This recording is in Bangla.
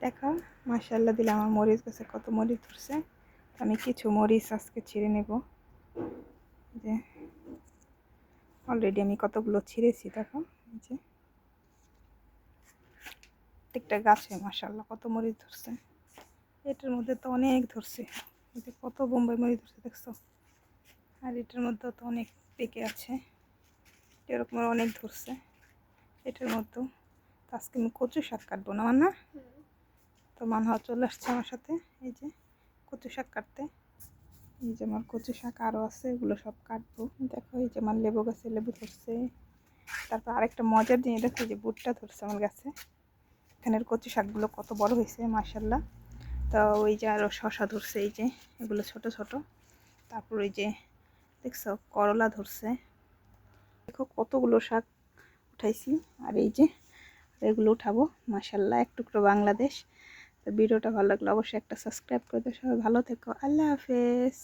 দেখো মাশাআল্লাহ দিলে আমার মরিচ গাছে কত মরিচ ধরছে। আমি কিছু মরিচ আজকে ছিঁড়ে নেব। যে অলরেডি আমি কতগুলো ছিঁড়েছি দেখো। এই যে প্রত্যেকটা গাছে মাশাআল্লাহ কত মরিচ ধরছে। এটার মধ্যে তো অনেক ধরছে, এই যে কত বোম্বাই মরিচ ধরছে দেখছো। আর এটার মধ্যে তো অনেক পেকে আছে, এরকমের অনেক ধরছে এটার মধ্যেও। আজকে আমি কচু শাক কাটবো না না, তো মানহা চলে আসছে আমার সাথে এই যে কচু শাক কাটতে। এই যে আমার কচু শাক আরও আছে, এগুলো সব কাটবো। দেখো এই যে আমার লেবু গাছে লেবু ধরছে। তারপর আরেকটা মজার জিনিস দেখো, এই যে ভুট্টা ধরছে আমার গাছে। এখানের কচু শাকগুলো কত বড় হয়েছে মাশাআল্লাহ। তো ওই যে আরও শশা ধরছে, এই যে এগুলো ছোট ছোট। তারপর ওই যে দেখছো করলা ধরছে। দেখো কতগুলো শাক উঠাইছি। আর এই যে এগুলো উঠাবো মাশাআল্লাহ। এক টুকরো বাংলাদেশ। তো ভিডিওটা ভালো লাগলে অবশ্যই একটা সাবস্ক্রাইব করে দিও। সবাই ভালো থেকো, আল্লাহ হাফেজ।